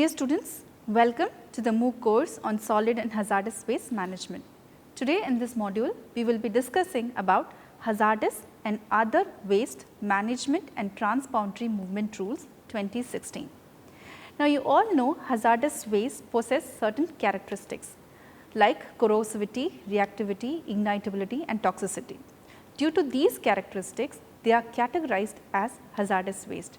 Dear students, welcome to the MOOC course on solid and hazardous waste management. Today in this module, we will be discussing about hazardous and other waste management and transboundary movement rules 2016. Now you all know hazardous waste possess certain characteristics like corrosivity, reactivity, ignitability and toxicity. Due to these characteristics, they are categorized as hazardous waste.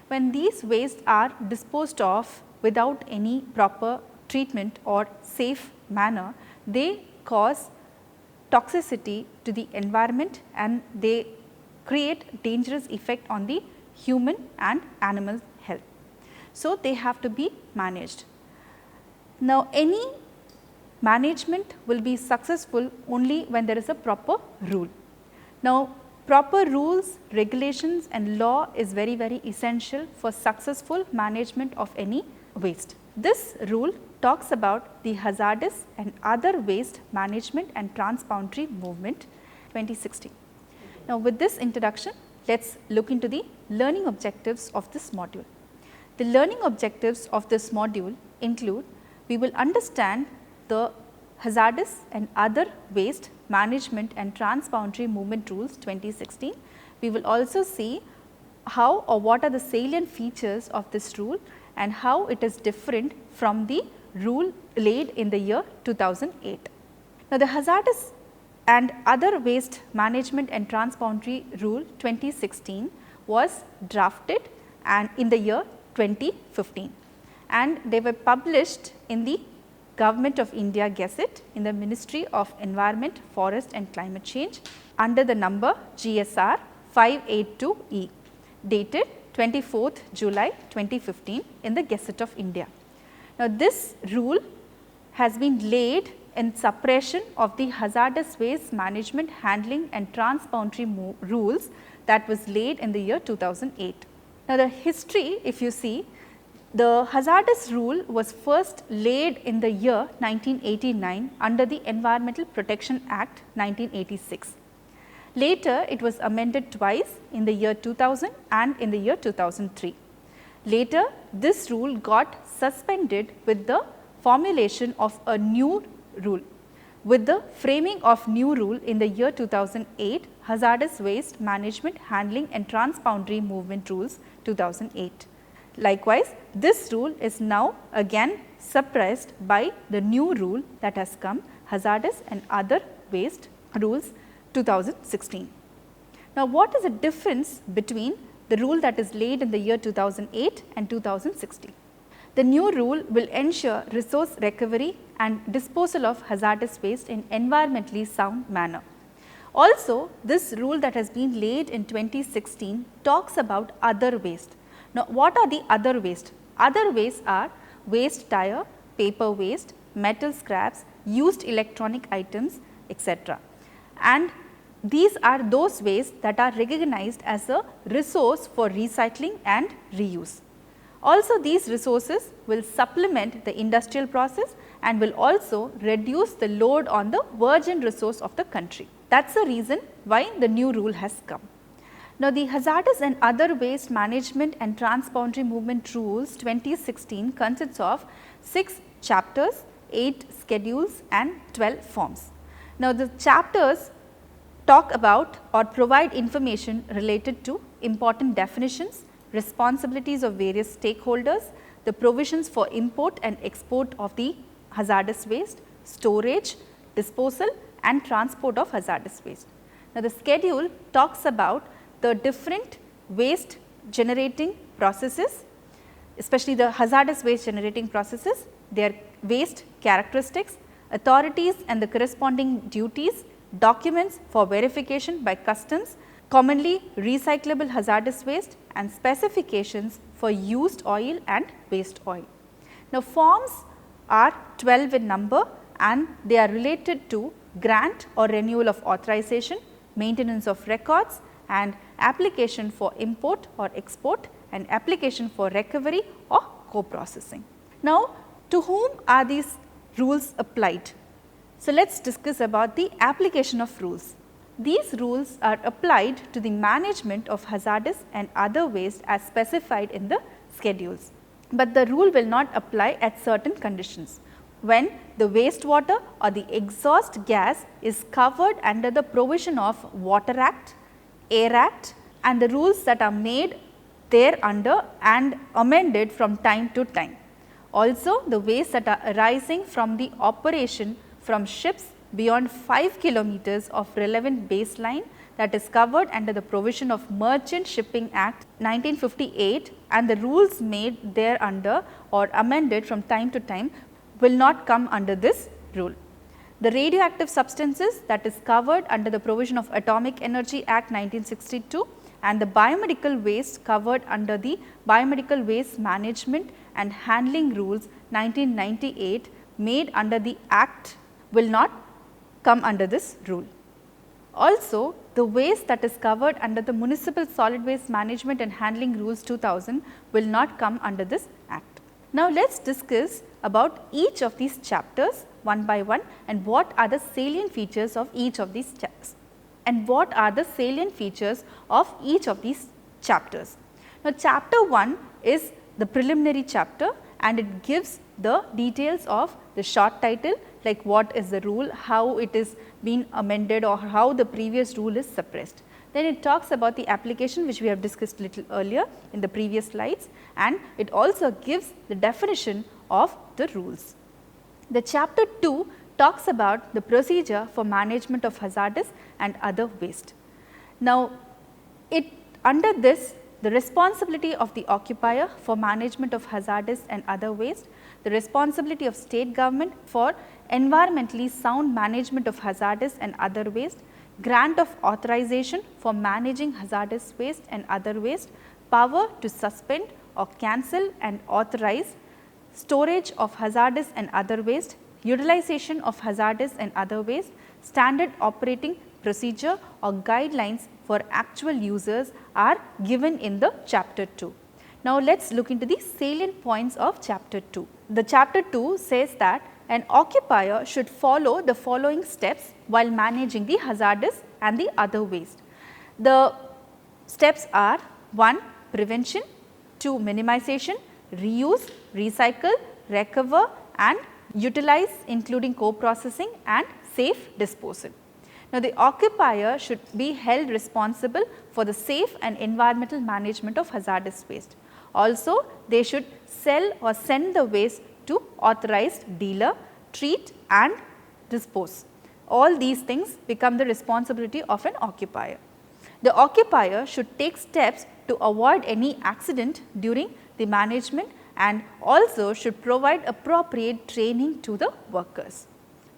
When these wastes are disposed of without any proper treatment or safe manner, they cause toxicity to the environment and they create dangerous effect on the human and animal health. So, they have to be managed. Now, any management will be successful only when there is a proper rule. Now, proper rules, regulations and law is very essential for successful management of any waste. This rule talks about the hazardous and other waste management and transboundary movement 2016. Now, with this introduction, let us look into the learning objectives of this module. The learning objectives of this module include, we will understand the hazardous and other waste management and transboundary movement rules 2016. We will also see how or what are the salient features of this rule and how it is different from the rule laid in the year 2008. Now, the hazardous and other waste management and transboundary rule 2016 was drafted and in the year 2015 and they were published in the Government of India Gazette in the Ministry of Environment, Forest and Climate Change under the number GSR 582E dated 24th July 2015 in the Gazette of India. Now, this rule has been laid in suppression of the hazardous waste management, handling and transboundary rules that was laid in the year 2008. Now, the history, if you see, the hazardous rule was first laid in the year 1989 under the Environmental Protection Act 1986. Later, it was amended twice in the year 2000 and in the year 2003. Later, this rule got suspended with the formulation of a new rule. With the framing of new rule in the year 2008, Hazardous Waste Management, Handling and Transboundary Movement Rules 2008. Likewise, this rule is now again suppressed by the new rule that has come, Hazardous and Other Waste Rules 2016. Now, what is the difference between the rule that is laid in the year 2008 and 2016? The new rule will ensure resource recovery and disposal of hazardous waste in environmentally sound manner. Also, this rule that has been laid in 2016 talks about other waste. Now, what are the other waste? Other waste are waste tire, paper waste, metal scraps, used electronic items, etc. And these are those wastes that are recognized as a resource for recycling and reuse. Also, these resources will supplement the industrial process and will also reduce the load on the virgin resource of the country. That is the reason why the new rule has come. Now, the hazardous and other waste management and transboundary movement rules 2016 consists of 6 chapters, 8 schedules and 12 forms. Now, the chapters talk about or provide information related to important definitions, responsibilities of various stakeholders, the provisions for import and export of the hazardous waste, storage, disposal and transport of hazardous waste. Now, the schedule talks about the different waste generating processes, especially the hazardous waste generating processes, their waste characteristics, authorities and the corresponding duties, documents for verification by customs, commonly recyclable hazardous waste and specifications for used oil and waste oil. Now, forms are 12 in number and they are related to grant or renewal of authorization, maintenance of records and application for import or export and application for recovery or co-processing. Now, to whom are these rules applied? So, let us discuss about the application of rules. These rules are applied to the management of hazardous and other waste as specified in the schedules. but the rule will not apply at certain conditions. When the wastewater or the exhaust gas is covered under the provision of Water Act, Air Act and the rules that are made thereunder and amended from time to time. Also, the wastes that are arising from the operation from ships beyond 5 kilometers of relevant baseline that is covered under the provision of Merchant Shipping Act 1958 and the rules made thereunder or amended from time to time will not come under this rule. The radioactive substances that is covered under the provision of Atomic Energy Act 1962 and the biomedical waste covered under the Biomedical Waste Management and Handling Rules 1998 made under the Act will not come under this rule. Also, the waste that is covered under the Municipal Solid Waste Management and Handling Rules 2000 will not come under this Act. Now, let us discuss about each of these chapters one by one and what are the salient features of each of these chapters. Now, chapter 1 is the preliminary chapter and it gives the details of the short title like what is the rule, how it is been amended or how the previous rule is suppressed. Then it talks about the application which we have discussed little earlier in the previous slides and it also gives the definition of the rules. The chapter 2 talks about the procedure for management of hazardous and other waste. Now, under this the responsibility of the occupier for management of hazardous and other waste, the responsibility of state government for environmentally sound management of hazardous and other waste, grant of authorization for managing hazardous waste and other waste, power to suspend or cancel and authorize storage of hazardous and other waste, utilization of hazardous and other waste, standard operating procedure or guidelines for actual users are given in the chapter 2. Now, let us look into the salient points of chapter 2. The chapter 2 says that an occupier should follow the following steps while managing the hazardous and the other waste. The steps are 1. Prevention, 2. Minimization, reuse, recycle, recover and utilize including co-processing and safe disposal. Now, the occupier should be held responsible for the safe and environmental management of hazardous waste. Also, they should sell or send the waste to authorized dealer, treat and dispose. All these things become the responsibility of an occupier. The occupier should take steps to avoid any accident during the management and also should provide appropriate training to the workers.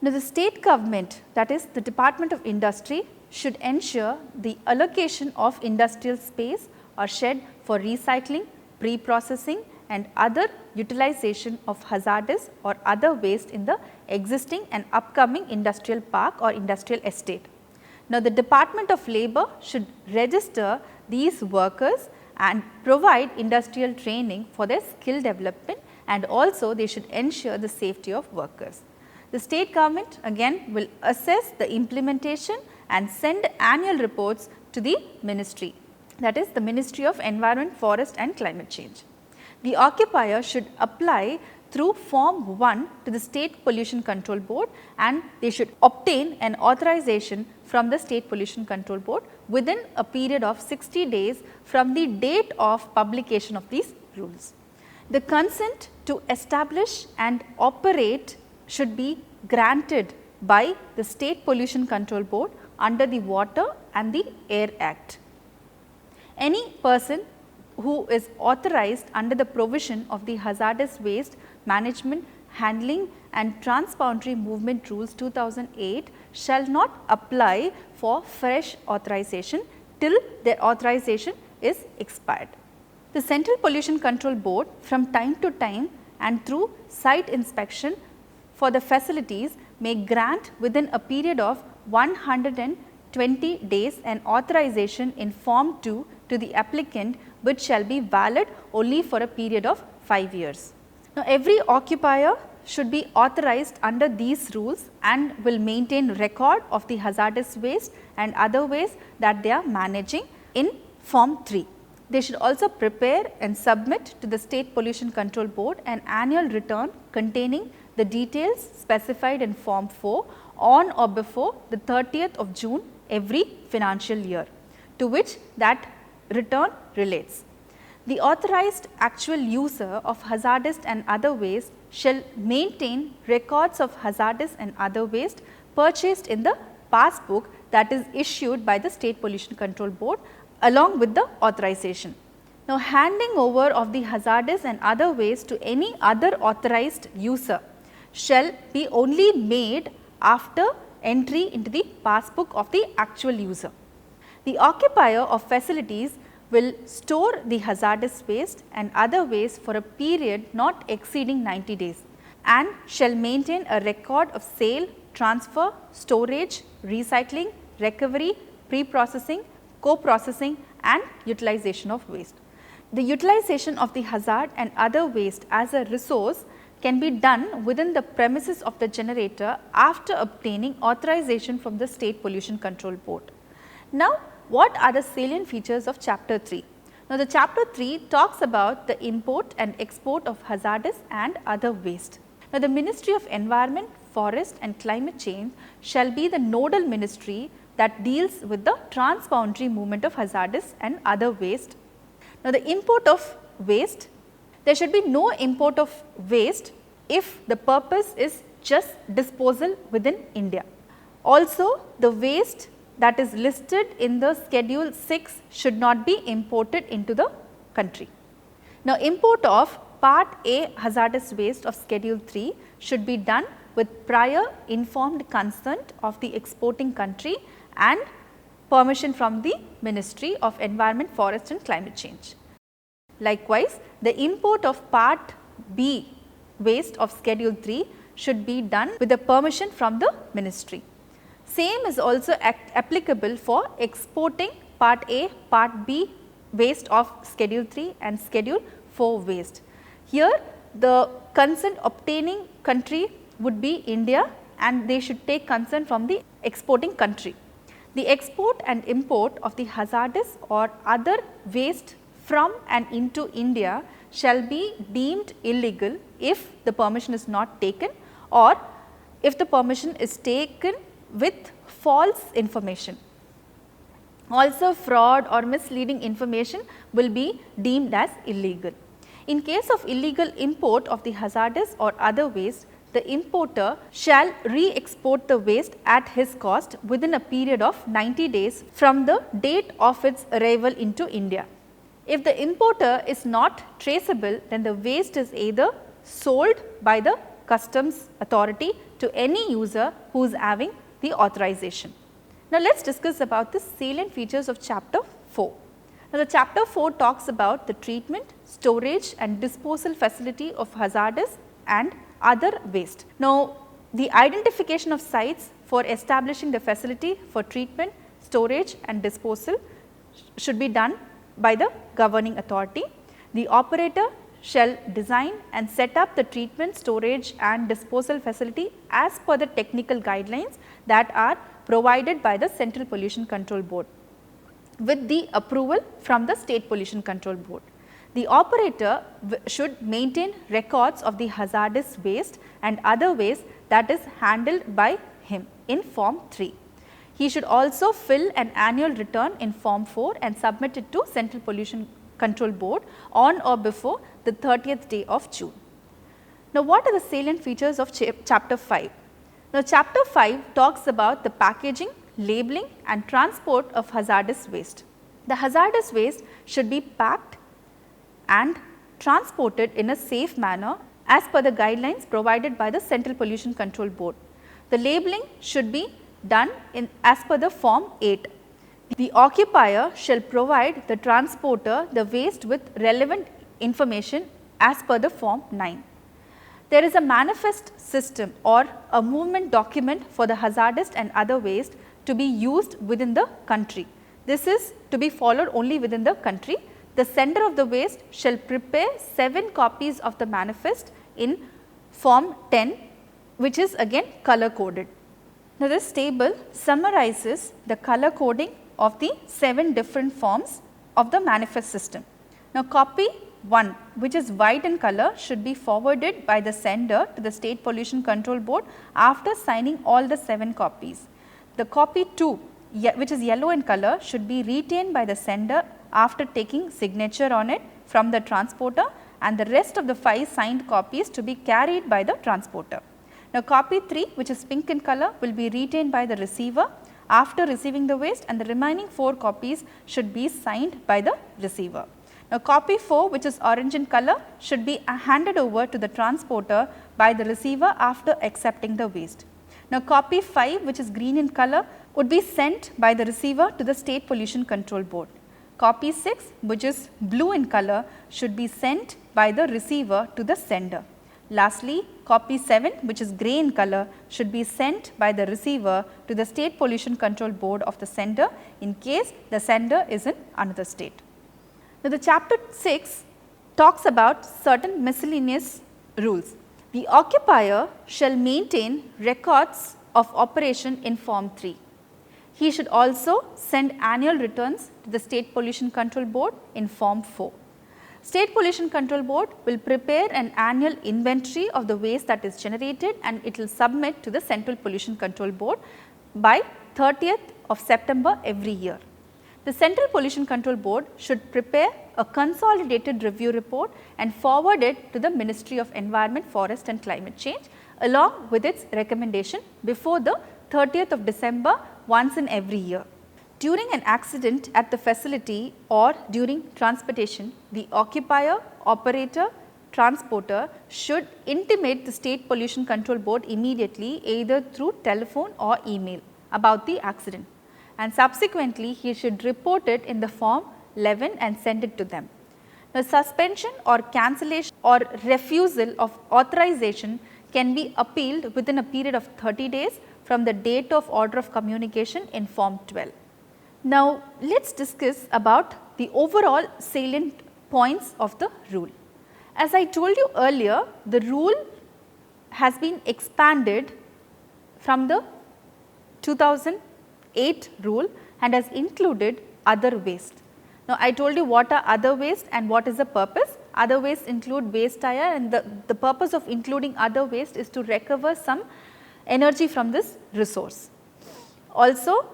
Now, the state government, that is the Department of Industry, should ensure the allocation of industrial space or shed for recycling, pre-processing and other utilization of hazardous or other waste in the existing and upcoming industrial park or industrial estate. Now, the Department of Labor should register these workers and provide industrial training for their skill development and also they should ensure the safety of workers. The state government again will assess the implementation and send annual reports to the ministry, that is the Ministry of Environment, Forest and Climate Change. The occupier should apply through Form 1 to the State Pollution Control Board and they should obtain an authorization from the State Pollution Control Board within a period of 60 days from the date of publication of these rules. The consent to establish and operate should be granted by the State Pollution Control Board under the Water and the Air Act. Any person who is authorized under the provision of the Hazardous Waste Management, Handling and Transboundary Movement Rules 2008 shall not apply for fresh authorization till their authorization is expired. The Central Pollution Control Board from time to time and through site inspection for the facilities may grant within a period of 120 days an authorization in Form 2 to the applicant, which shall be valid only for a period of 5 years. Now, every occupier should be authorized under these rules and will maintain record of the hazardous waste and other waste that they are managing in Form 3. They should also prepare and submit to the State Pollution Control Board an annual return containing the details specified in Form 4 on or before the 30th of June every financial year, to which that return relates. The authorized actual user of hazardous and other waste shall maintain records of hazardous and other waste purchased in the passbook that is issued by the State Pollution Control Board along with the authorization. Now, handing over of the hazardous and other waste to any other authorized user shall be only made after entry into the passbook of the actual user. The occupier of facilities will store the hazardous waste and other waste for a period not exceeding 90 days and shall maintain a record of sale, transfer, storage, recycling, recovery, pre-processing, co-processing and utilization of waste. The utilization of the hazard and other waste as a resource can be done within the premises of the generator after obtaining authorization from the State Pollution Control Board. Now, what are the salient features of chapter 3? Now, the chapter 3 talks about the import and export of hazardous and other waste. Now, the Ministry of Environment, Forest and Climate Change shall be the nodal ministry that deals with the transboundary movement of hazardous and other waste. Now, the import of waste, there should be no import of waste if the purpose is just disposal within India. Also, the waste that is listed in the schedule 6 should not be imported into the country. Now, import of part A hazardous waste of schedule 3 should be done with prior informed consent of the exporting country and permission from the Ministry of Environment, Forest and Climate Change. Likewise, the import of part B waste of schedule 3 should be done with the permission from the ministry. Same is also applicable for exporting part A, part B waste of schedule 3 and schedule 4 waste. Here the consent obtaining country would be India and they should take consent from the exporting country. The export and import of the hazardous or other waste from and into India shall be deemed illegal if the permission is not taken or if the permission is taken with false information. Also, fraud or misleading information will be deemed as illegal. In case of illegal import of the hazardous or other waste, the importer shall re-export the waste at his cost within a period of 90 days from the date of its arrival into India. If the importer is not traceable, then the waste is either sold by the customs authority to any user who is having the authorization. Now, let us discuss about the salient features of chapter 4. Now, the chapter 4 talks about the treatment, storage and disposal facility of hazardous and other waste. Now, the identification of sites for establishing the facility for treatment, storage and disposal should be done by the governing authority. The operator shall design and set up the treatment, storage and disposal facility as per the technical guidelines that are provided by the Central Pollution Control Board with the approval from the State Pollution Control Board. The operator should maintain records of the hazardous waste and other waste that is handled by him in Form 3. He should also fill an annual return in Form 4 and submit it to Central Pollution Control Board on or before the 30th day of June. Now, what are the salient features of chapter 5? Now, chapter 5 talks about the packaging, labeling and transport of hazardous waste. The hazardous waste should be packed and transported in a safe manner as per the guidelines provided by the Central Pollution Control Board. The labeling should be done as per the Form 8. The occupier shall provide the transporter the waste with relevant information as per the Form 9. There is a manifest system or a movement document for the hazardous and other waste to be used within the country. This is to be followed only within the country. The sender of the waste shall prepare 7 copies of the manifest in Form 10, which is again color coded. Now, this table summarizes the color coding of the 7 different forms of the manifest system. Now, copy 1, which is white in color, should be forwarded by the sender to the State Pollution Control Board after signing all the 7 copies. The copy 2, which is yellow in color, should be retained by the sender after taking signature on it from the transporter, and the rest of the 5 signed copies to be carried by the transporter. Now, copy 3, which is pink in color, will be retained by the receiver after receiving the waste, and the remaining 4 copies should be signed by the receiver. Now, copy 4, which is orange in color, should be handed over to the transporter by the receiver after accepting the waste. Now, copy 5, which is green in color, would be sent by the receiver to the State Pollution Control Board. Copy 6, which is blue in color, should be sent by the receiver to the sender. Lastly, copy 7, which is grey in color, should be sent by the receiver to the State Pollution Control Board of the sender in case the sender is in another state. Now, the chapter 6 talks about certain miscellaneous rules. The occupier shall maintain records of operation in Form 3. He should also send annual returns to the State Pollution Control Board in Form 4. State Pollution Control Board will prepare an annual inventory of the waste that is generated, and it will submit to the Central Pollution Control Board by 30th of September every year. The Central Pollution Control Board should prepare a consolidated review report and forward it to the Ministry of Environment, Forest and Climate Change along with its recommendation before the 30th of December once in every year. During an accident at the facility or during transportation, the occupier, operator, transporter should intimate the State Pollution Control Board immediately, either through telephone or email, about the accident, and subsequently he should report it in the Form 11 and send it to them. The suspension or cancellation or refusal of authorization can be appealed within a period of 30 days from the date of order of communication in Form 12. Now, let us discuss about the overall salient points of the rule. As I told you earlier, the rule has been expanded from the 2008 rule and has included other waste. Now, I told you what are other waste and what is the purpose. Other waste include waste tire, and the purpose of including other waste is to recover some energy from this resource. Also,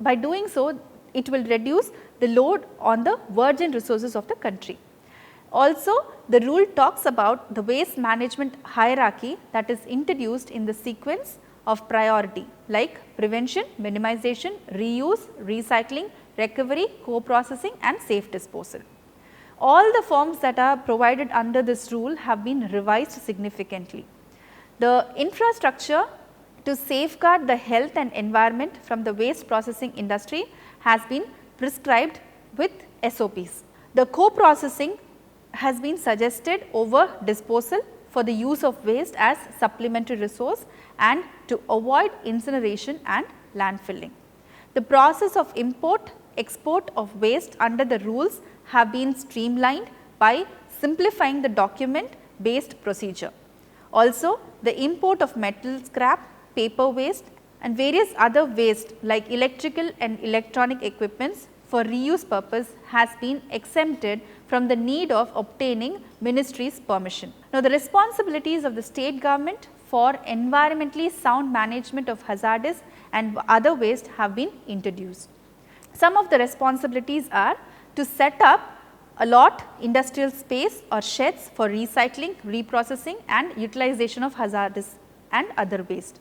by doing so, it will reduce the load on the virgin resources of the country. Also, the rule talks about the waste management hierarchy that is introduced in the sequence of priority, like prevention, minimization, reuse, recycling, recovery, co-processing and safe disposal. All the forms that are provided under this rule have been revised significantly. The infrastructure to safeguard the health and environment from the waste processing industry has been prescribed with SOPs. The co-processing has been suggested over disposal for the use of waste as supplementary resource and to avoid incineration and landfilling. The process of import, export of waste under the rules have been streamlined by simplifying the document based procedure. Also, the import of metal scrap, paper waste and various other waste like electrical and electronic equipments for reuse purpose has been exempted from the need of obtaining ministry's permission. Now, the responsibilities of the state government for environmentally sound management of hazardous and other waste have been introduced. Some of the responsibilities are to set up, allot industrial space or sheds for recycling, reprocessing and utilization of hazardous and other waste.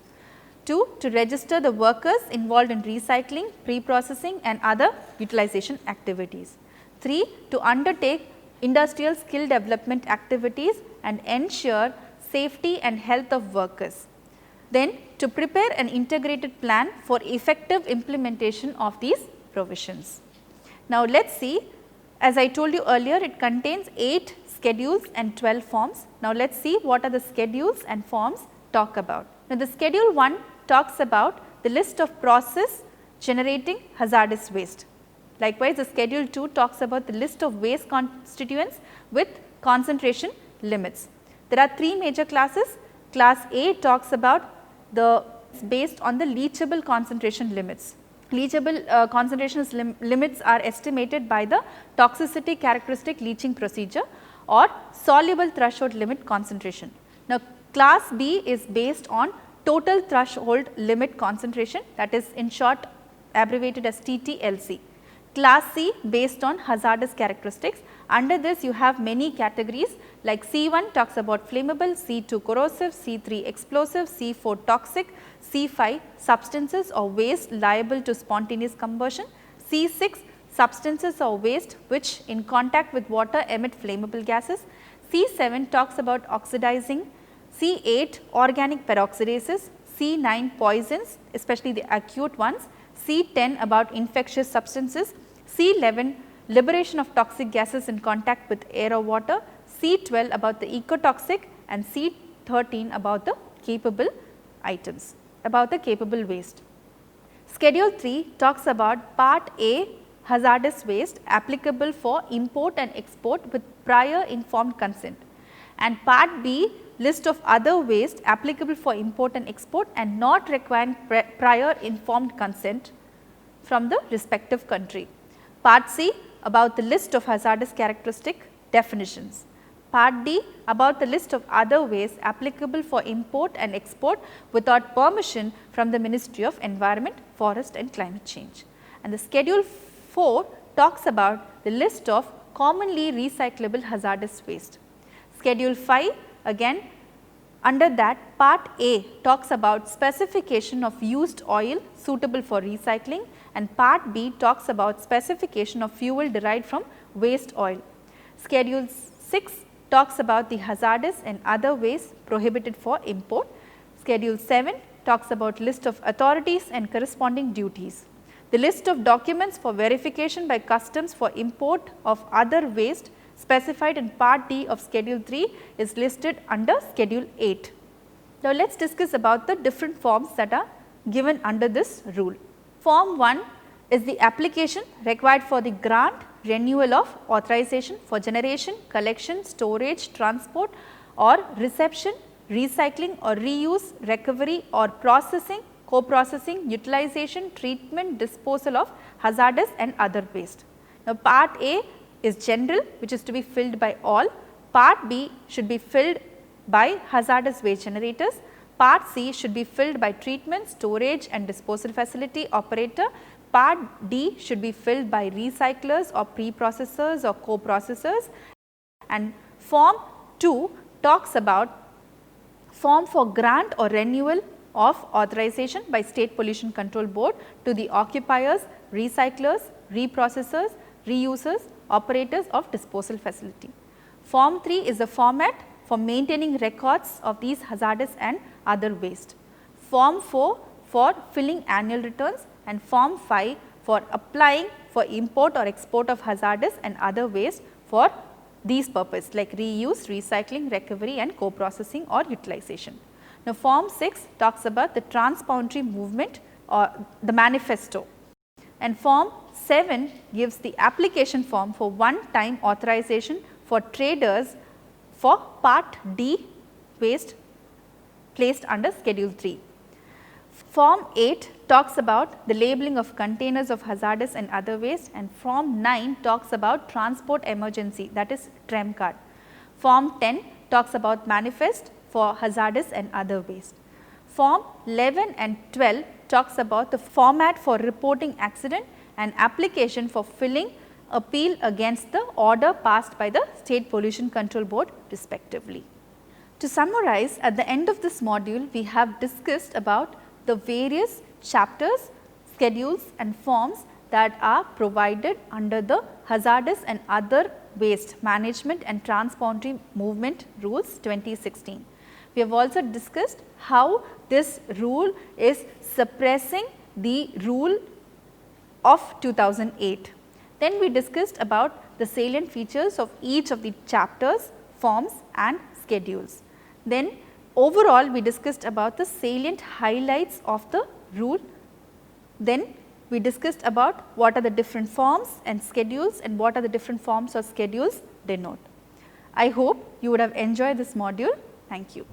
2. To register the workers involved in recycling, pre-processing and other utilization activities. 3. To undertake industrial skill development activities and ensure safety and health of workers. Then to prepare an integrated plan for effective implementation of these provisions. Now, let us see, as I told you earlier, it contains 8 schedules and 12 forms. Now, let us see what are the schedules and forms talk about. Now, the schedule 1 talks about the list of process generating hazardous waste. Likewise, the schedule 2 talks about the list of waste constituents with concentration limits. There are 3 major classes. Class A talks about the based on the leachable concentration limits, Leachable concentrations limits are estimated by the toxicity characteristic leaching procedure or soluble threshold limit concentration. Now, class B is based on total threshold limit concentration, that is in short abbreviated as TTLC. Class C based on hazardous characteristics. Under this you have many categories like C1 talks about flammable, C2 corrosive, C3 explosive, C4 toxic, C5 substances or waste liable to spontaneous combustion, C6 substances or waste which in contact with water emit flammable gases, C7 talks about oxidizing, C8 organic peroxidases, C9 poisons especially the acute ones, C10 about infectious substances, C11 liberation of toxic gases in contact with air or water, C12 about the ecotoxic and C13 about the capable items, about the capable waste. Schedule 3 talks about part A hazardous waste applicable for import and export with prior informed consent, and part B list of other waste applicable for import and export and not requiring prior informed consent from the respective country. Part C about the list of hazardous characteristic definitions. Part D about the list of other waste applicable for import and export without permission from the Ministry of Environment, Forest and Climate Change. And the schedule 4 talks about the list of commonly recyclable hazardous waste. Schedule 5 again under that part A talks about specification of used oil suitable for recycling, and part B talks about specification of fuel derived from waste oil. Schedule 6 talks about the hazardous and other waste prohibited for import. Schedule 7 talks about list of authorities and corresponding duties. The list of documents for verification by customs for import of other waste specified in part D of schedule 3 is listed under schedule 8. Now, let us discuss about the different forms that are given under this rule. Form 1 is the application required for the grant, renewal of authorization for generation, collection, storage, transport or reception, recycling or reuse, recovery or processing, co-processing, utilization, treatment, disposal of hazardous and other waste. Now, part A is general, which is to be filled by all. Part B should be filled by hazardous waste generators. Part C should be filled by treatment, storage and disposal facility operator. Part D should be filled by recyclers or pre-processors or co-processors. And form 2 talks about form for grant or renewal of authorization by State Pollution Control Board to the occupiers, recyclers, reprocessors, reusers, operators of disposal facility. Form 3 is the format for maintaining records of these hazardous and other waste. Form 4 for filling annual returns, and Form 5 for applying for import or export of hazardous and other waste for these purposes like reuse, recycling, recovery and co-processing or utilization. Now, Form 6 talks about the transboundary movement or the manifesto, and Form 7 gives the application form for one-time authorization for traders for part D waste placed under schedule 3. Form 8 talks about the labeling of containers of hazardous and other waste, and Form 9 talks about transport emergency, that is TREM card. Form 10 talks about manifest for hazardous and other waste. Form 11 and 12 talks about the format for reporting accident and application for filling appeal against the order passed by the State Pollution Control Board respectively. To summarize, at the end of this module we have discussed about the various chapters, schedules and forms that are provided under the hazardous and other waste management and transboundary movement rules 2016. We have also discussed how this rule is suppressing the rule of 2008. Then we discussed about the salient features of each of the chapters, forms and schedules. Then overall we discussed about the salient highlights of the rule. Then we discussed about what are the different forms and schedules and what are the different forms or schedules denote. I hope you would have enjoyed this module. Thank you.